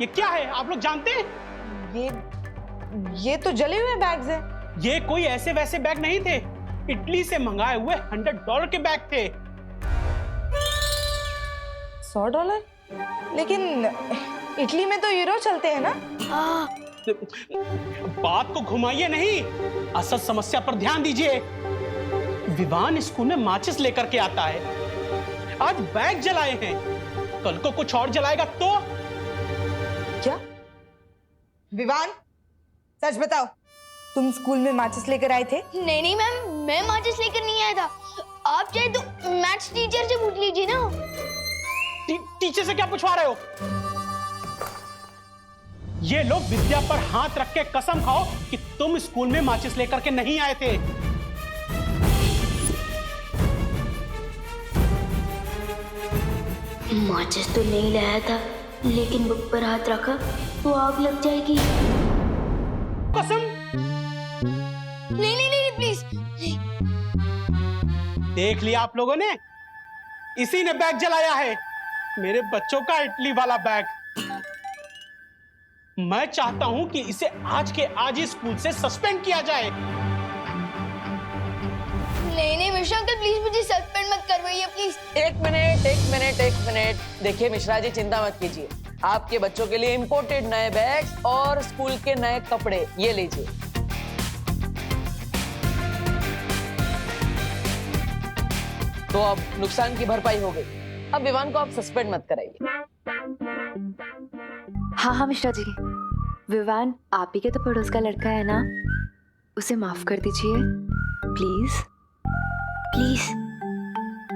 ये क्या है, आप लोग जानते हैं? ये तो जले हुए बैग्स हैं। ये कोई ऐसे वैसे बैग नहीं थे, इटली से मंगाए हुए $100 के बैग थे। $100? लेकिन इटली में तो यूरो चलते हैं ना? बात को घुमाइए नहीं, असल समस्या पर ध्यान दीजिए। विवान स्कूल में माचिस लेकर के आता है, आज बैग जलाए हैं, कल को कुछ और जलाएगा तो? क्या विवान, सच बताओ, तुम स्कूल में माचिस लेकर आए थे? नहीं नहीं मैम, मैं माचिस लेकर नहीं आया था। आप चाहे तो मैथ्स टीचर से पूछ लीजिए ना। टीचर से क्या पूछवा रहे हो? ये लोग विद्या पर हाथ रख के कसम खाओ कि तुम स्कूल में माचिस लेकर के नहीं आए थे। माचिस तो नहीं लाया था, लेकिन बुक पर हाथ रखा तो आग लग जाएगी। कसम? नहीं नहीं नहीं प्लीज। देख लिया आप लोगों ने, इसी ने बैग जलाया है, मेरे बच्चों का इटली वाला बैग। मैं चाहता हूं कि इसे आज के आज ही स्कूल से सस्पेंड किया जाए। नहीं नहीं मिश्रा अंकल, प्लीज मुझे सस्पेंड मत करवाइए प्लीज। एक मिनट। देखिए मिश्रा जी, चिंता मत कीजिए, आपके बच्चों के लिए इंपोर्टेड नए बैग्स और स्कूल के नए कपड़े ये लीजिए। तो अब नुकसान की भरपाई हो गई। अब विवान को आप सस्पेंड मत कराइए। हाँ मिश्रा जी, विवान आप ही के तो पड़ोस का लड़का है ना, उसे माफ कर दीजिए प्लीज प्लीज।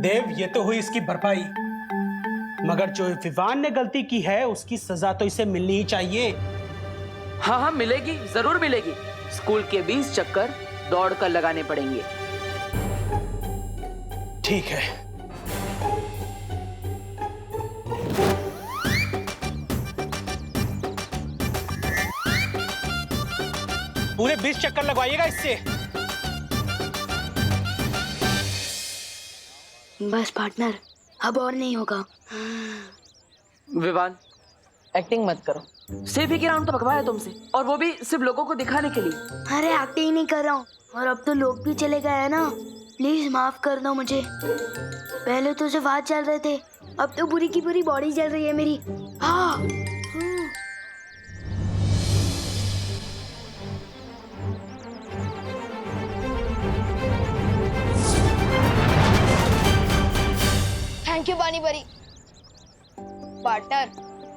देव, ये तो हुई इसकी भरपाई, मगर जो विवान ने गलती की है उसकी सजा तो इसे मिलनी ही चाहिए। हाँ मिलेगी, जरूर मिलेगी। स्कूल के 20 चक्कर दौड़ कर लगाने पड़ेंगे। ठीक है। पूरे 20 चक्कर लगवाइएगा इससे। बस पार्टनर, अब और नहीं होगा। विवान, एक्टिंग मत करो। सिर्फ एक राउंड तो भगवाया तुमसे, और वो भी सिर्फ लोगों को दिखाने के लिए। अरे एक्टिंग नहीं कर रहा हूँ, और अब तो लोग भी चले गए हैं ना, प्लीज माफ कर दो मुझे। पहले तो सिर्फ हाथ चल रहे थे, अब तो पूरी की पूरी बॉडी चल रही है मेरी। हाँ थैंक यू पानी परी। पार्टनर,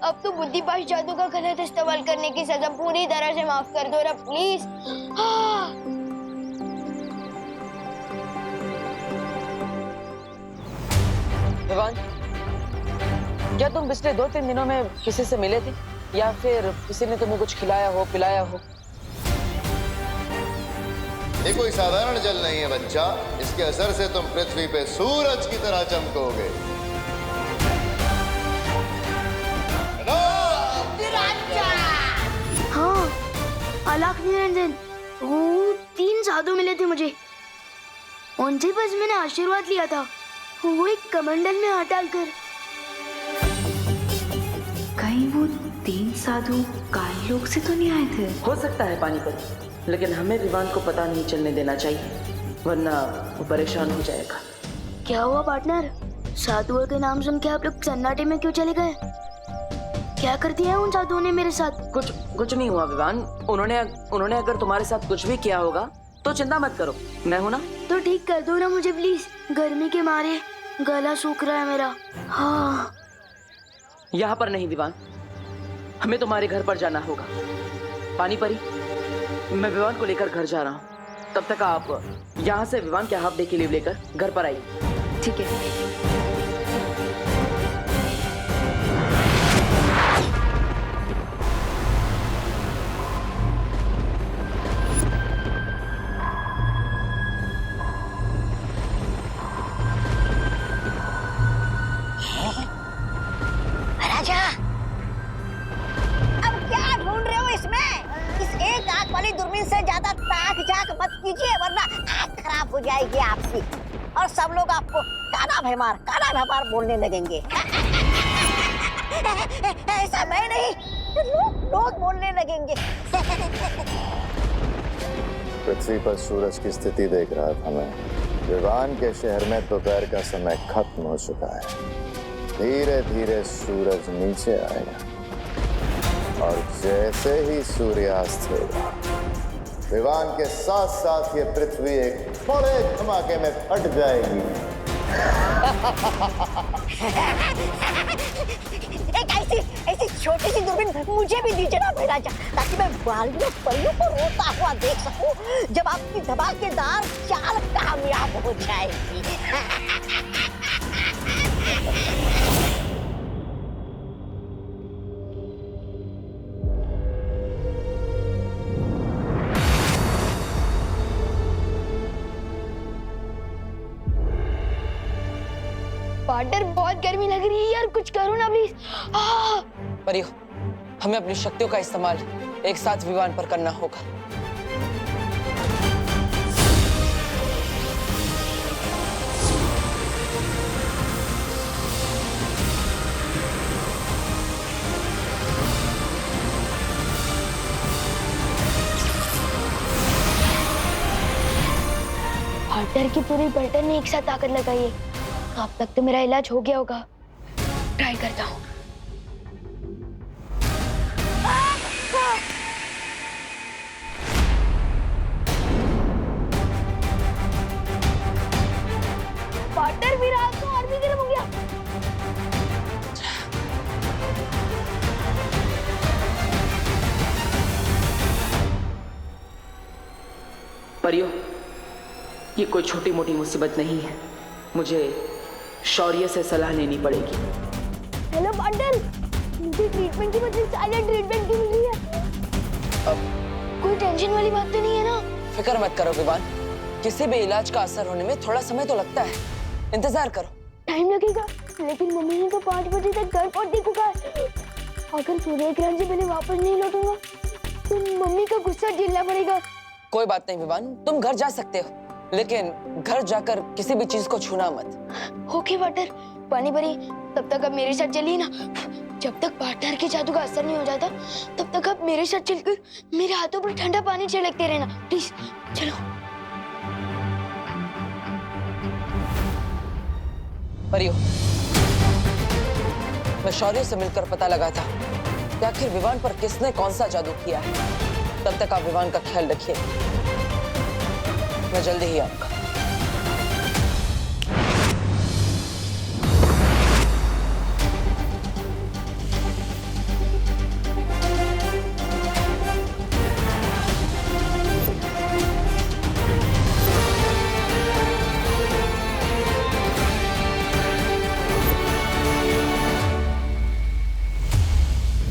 अब तो बुद्धिपाश जादू का गलत इस्तेमाल करने की सजा पूरी तरह से माफ कर दो ना प्लीज। विवान, क्या तुम पिछले 2-3 दिनों में किसी से मिले थे, या फिर किसी ने तुम्हें कुछ खिलाया हो, पिलाया हो? ये कोई साधारण जल नहीं है बच्चा, इसके असर से तुम पृथ्वी पे सूरज की तरह चमकोगे। हाँ, अलख निरंजन, वो 3 साधु मिले थे मुझे, उनसे बस मैंने आशीर्वाद लिया था, वो एक कमंडल में हाथ डालकर। कहीं वो 3 साधु काल लोक से तो नहीं आए थे? हो सकता है पानीपत, लेकिन हमें विवान को पता नहीं चलने देना चाहिए, वरना वो परेशान हो जाएगा। क्या हुआ पार्टनर, साधुओं के नाम सुन के आप लोग सन्नाटे में क्यों चले गए? क्या कर दिया उन साधुओं ने मेरे साथ? कुछ नहीं हुआ विवान। उन्होंने अगर तुम्हारे साथ कुछ भी किया होगा तो चिंता मत करो, मैं हूं ना। तो ठीक कर दो ना मुझे प्लीज, गर्मी के मारे गला सूख रहा है मेरा। हाँ। यहाँ पर नहीं विवान, हमें तुम्हारे घर पर जाना होगा। पानी परी, मैं विवान को लेकर घर जा रहा हूँ, तब तक आप यहाँ से विवान के हाफ डे की लीव लेकर घर पर आइए। ठीक है। राजा, अब क्या ढूंढ रहे हो इसमें? इस एक आंख वाली दूरबीन से ज्यादा ताक झांक मत कीजिए, वरना आंख खराब हो जाएगी आपकी, और सब लोग आपको काला भैमार बोलने लगेंगे। ऐसा मैं नहीं, लोग बोलने लगेंगे। पृथ्वी पर सूरज की स्थिति देख रहा था मैं। विवान के शहर में दोपहर का समय खत्म हो चुका है। धीरे धीरे सूरज नीचे आएगा और जैसे ही सूर्यास्त होगा, विवान के साथ साथ ये पृथ्वी एक बड़े धमाके में फट जाएगी। एक ऐसी छोटी सी दूरबीन मुझे भी दीजिए ना महाराजा, ताकि मैं बालियों परियों को रोता हुआ देख सकूं जब आपकी धमाकेदार चाल कामयाब हो जाएगी। पार्टनर, बहुत गर्मी लग रही है यार, कुछ करो ना प्लीज। परियो, हमें अपनी शक्तियों का इस्तेमाल एक साथ विमान पर करना होगा। पार्टनर की पूरी पलटन ने एक साथ ताकत लगाई है। अब तक तो मेरा इलाज हो गया होगा। ट्राई करता हूँ। पार्टनर भी रात को और भी गर्म हो गया। परियो, ये कोई छोटी मोटी मुसीबत नहीं है। मुझे शौर्य से सलाह लेनी पड़ेगी। हेलो पार्टनर, मुझे ट्रीटमेंट की बदले साइलेंट ट्रीटमेंट क्यों मिल रही है? कोई टेंशन वाली बात तो नहीं है ना? फिक्र मत करो विवान, किसी भी इलाज का असर होने में थोड़ा समय तो लगता है। इंतजार करो। टाइम लगेगा, लेकिन मम्मी ने तो 5 बजे तक घर पहुंचने को कहा है। अगर सूर्य ग्रहण से पहले वापस नहीं लौटूंगा तो मम्मी का गुस्सा झेलना पड़ेगा। कोई बात नहीं विवान, तुम घर जा सकते हो, लेकिन घर जाकर किसी भी चीज को छूना मत। ओके पार्टनर, पानी भरी। तब तक आप मेरे साथ चलिए ना। जब तक पार्टनर के जादू का असर नहीं हो जाता, तब तक आप मेरे साथ चलकर मेरे हाथों पर ठंडा पानी छिड़कते रहना, प्लीज। चलो। परियो, मैं शौर्य से मिलकर पता लगा था कि आखिर विवान पर किसने कौन सा जादू किया है। तब तक आप विवान का ख्याल रखिए, मैं जल्दी ही आऊंगा।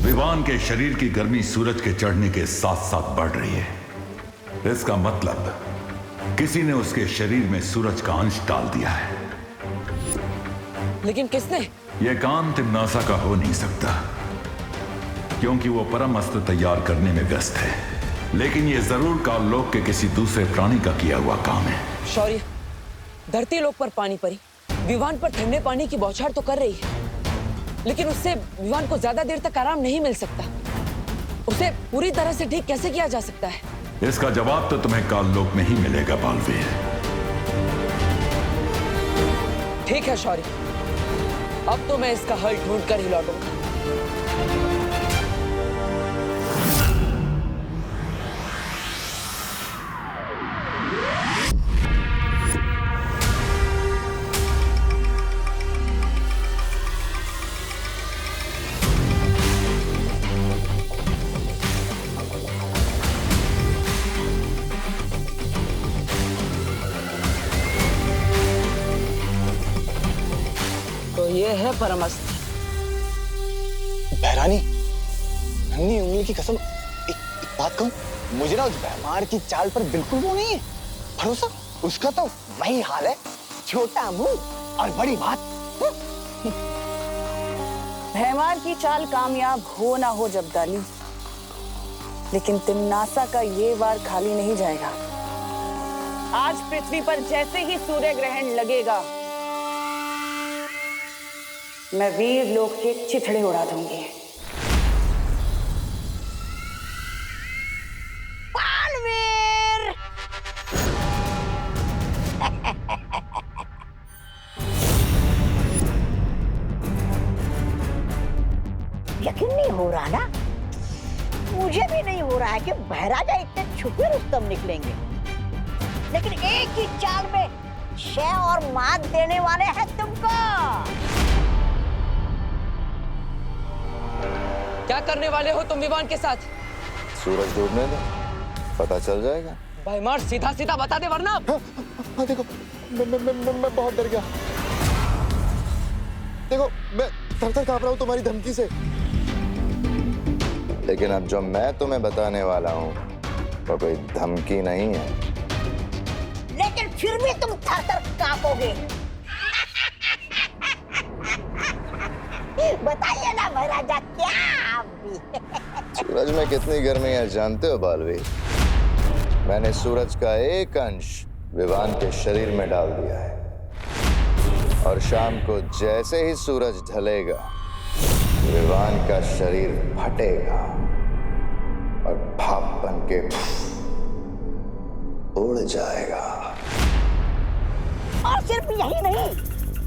विवान के शरीर की गर्मी सूरज के चढ़ने के साथ साथ बढ़ रही है। इसका मतलब किसी ने उसके शरीर में सूरज का अंश डाल दिया है। लेकिन किसने? यह काम तिम्नासा का हो नहीं सकता, क्योंकि वो परम अस्त्र तैयार करने में व्यस्त है। लेकिन यह जरूर काललोक के किसी दूसरे प्राणी का किया हुआ काम है। शौर्य, धरती लोक पर पानी परी विवान पर ठंडे पानी की बौछार तो कर रही है, लेकिन उससे विवान को ज्यादा देर तक आराम नहीं मिल सकता। उसे पूरी तरह से ठीक कैसे किया जा सकता है? इसका जवाब तो तुम्हें काललोक में ही मिलेगा बालवीर। ठीक है शौर्य, अब तो मैं इसका हल ढूंढ कर ही लौटूंगा। ये है परमस्त्र। बहरानी, नन्ही उंगली की कसम, एक बात कहूं, मुझे ना उस भैमार की चाल पर बिल्कुल वो नहीं है भरोसा। उसका तो वही हाल है, छोटा मुंह और बड़ी बात। भैमार की चाल कामयाब हो ना हो जब्दाली, लेकिन तिम्नासा का ये वार खाली नहीं जाएगा। आज पृथ्वी पर जैसे ही सूर्य ग्रहण लगेगा, मैं वीर लोक के चिथड़े उड़ा दूंगी। यकीन नहीं हो रहा ना, मुझे भी नहीं हो रहा है कि महाराजा इतने छुपे रुस्तम निकलेंगे, लेकिन एक ही चाल में शह और मात देने वाले हैं तुमको। क्या करने वाले हो तुम विवान के साथ? सूरज डूबने दो, पता चल जाएगा। भाई मार, सीधा सीधा बता दे वरना। हाँ देखो, मैं बहुत डर गया। देखो मैं थर-थर कांप रहा हूँ तुम्हारी धमकी से। लेकिन अब जो मैं तुम्हें बताने वाला हूँ वो कोई धमकी नहीं है। लेकिन फिर भी तुम थर-थर कांपोगे। बताइए ना महाराजा, क्या आप भी? सूरज में कितनी गर्मी है जानते हो बालवीर? मैंने सूरज का एक अंश विवान के शरीर में डाल दिया है, और शाम को जैसे ही सूरज ढलेगा विवान का शरीर फटेगा और भाप बनके उड़ जाएगा। और सिर्फ यही नहीं,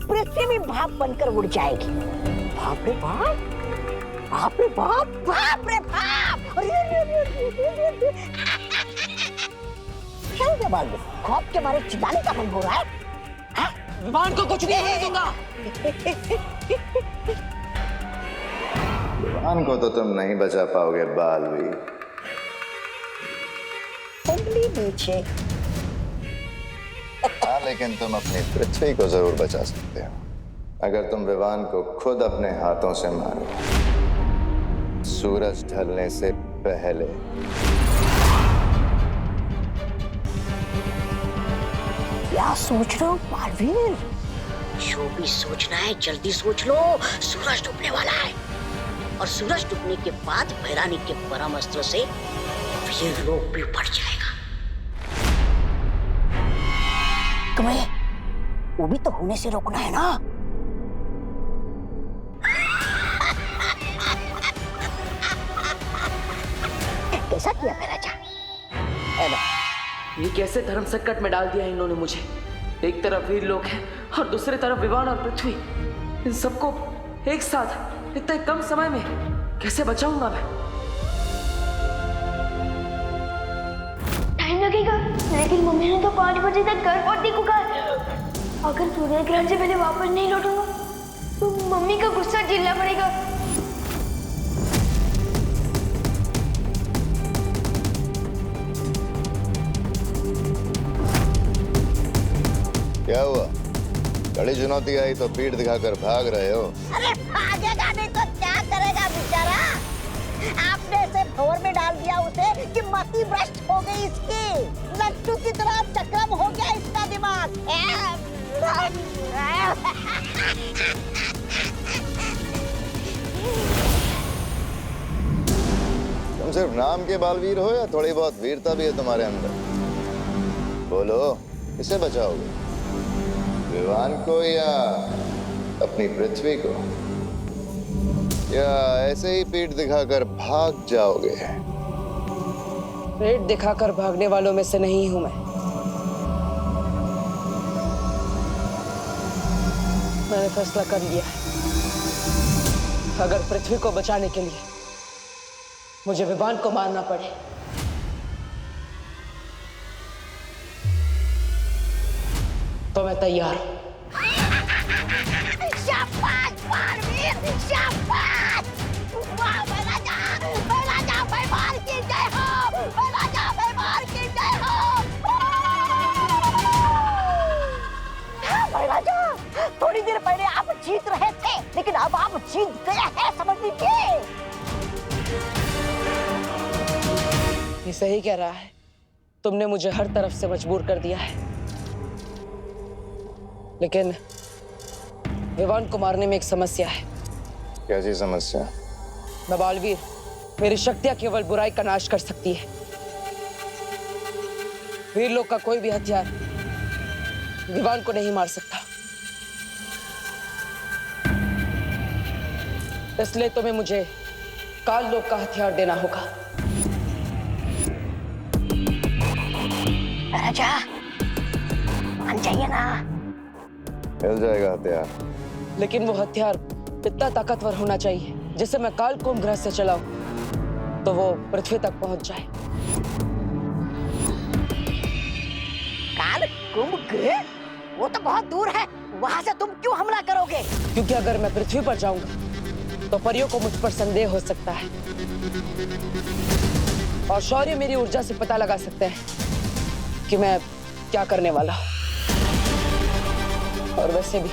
पृथ्वी भी भाप बनकर उड़ जाएगी। बाप रे बाप, बाप रे बाप, बाप रे बाप। क्या हो गया बाल में? खौफ के मारे चिल्लाने का मन हो रहा है? हाँ? विवान को कुछ नहीं होने दूंगा। विवान को तो तुम नहीं बचा पाओगे बालवीर। उंगली नीचे। हाँ, लेकिन तुम अपनी पृथ्वी को जरूर बचा सकते हो अगर तुम विवान को खुद अपने हाथों से मारो, सूरज ढलने से पहले। क्या सोच रहे हो बालवीर? जो भी सोचना है जल्दी सोच लो। सूरज डूबने वाला है, और सूरज डूबने के बाद भैरानी के परम अस्त्र से वीर लोक भी बढ़ जाएगा। तुम्हें वो भी तो होने से रोकना है ना। कैसा किया महाराजा? ये कैसे धर्म संकट में डाल दिया इन्होंने मुझे। एक तरफ वीर लोक है और दूसरी तरफ विवान और पृथ्वी। इन सबको एक साथ इतने कम समय में कैसे बचाऊंगा मैं? टाइम लगेगा, लेकिन मम्मी ने तो 5 बजे तक घर पहुंचने को कहा। अगर सूर्य ग्रहण से पहले वापस नहीं लौटूंगा तो मम्मी का गुस्सा झेलना पड़ेगा। क्या हुआ? बड़ी चुनौती आई तो पीठ दिखाकर भाग रहे हो? अरे भागेगा नहीं तो क्या करेगा बेचारा? आपने इसे भंवर में डाल दिया उसे कि मति भ्रष्ट हो गई इसकी। लट्टू की तरह चक्रम हो गया इसका दिमाग। तुम सिर्फ नाम के बालवीर हो या थोड़ी बहुत वीरता भी है तुम्हारे अंदर? बोलो, किसे बचाओगे? विवान को या अपनी पृथ्वी को? या ऐसे ही पीठ दिखाकर भाग जाओगे? पेट दिखाकर भागने वालों में से नहीं हूं मैं। मैंने फैसला कर लिया है, अगर पृथ्वी को बचाने के लिए मुझे विवान को मारना पड़े तो मैं तैयार हूं। शाबाश बालवीर, शाबाश! वाह महाराजा, महाराजा भैमार की जय हो, महाराजा भैमार की जय हो। महाराजा, थोड़ी देर पहले आप जीत रहे थे, लेकिन अब आप जीत गए हैं, समझ लीजिए। ये सही कह रहा है, तुमने मुझे हर तरफ से मजबूर कर दिया है, लेकिन विवान को मारने में एक समस्या है। कैसी समस्या? मैं बालवीर, मेरी शक्तियां केवल बुराई का नाश कर सकती है। वीर लोग का कोई भी हथियार विवान को नहीं मार सकता। इसलिए तुम्हें मुझे काल लोक का हथियार देना होगा। राजा, मान जाइए ना। मिल जाएगा हथियार, लेकिन वो हथियार इतना ताकतवर होना चाहिए जिसे मैं काल कुंभ ग्रह से चलाऊं तो वो पृथ्वी तक पहुंच जाए। काल कुंभ ग्रह? वो तो बहुत दूर है, वहां से तुम क्यों हमला करोगे? क्योंकि अगर मैं पृथ्वी पर जाऊंगा तो परियों को मुझ पर संदेह हो सकता है और शौर्य मेरी ऊर्जा से पता लगा सकते हैं कि मैं क्या करने वाला हूं। और वैसे भी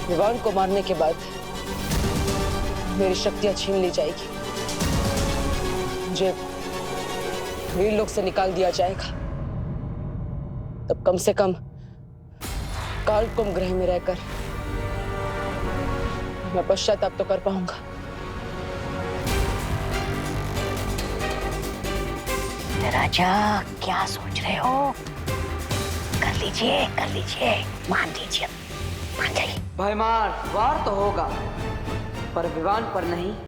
विवान को मारने के बाद मेरी शक्तियां छीन ली जाएगी, मुझे वीर लोक से निकाल दिया जाएगा। तब कम से कम काल कुंभ ग्रह में रहकर मैं पश्चाताप तो कर पाऊंगा। राजा क्या सोच रहे हो? कर लीजिए, मान लीजिए, मान जाइए। भाईमान वार तो होगा पर विवान पर नहीं।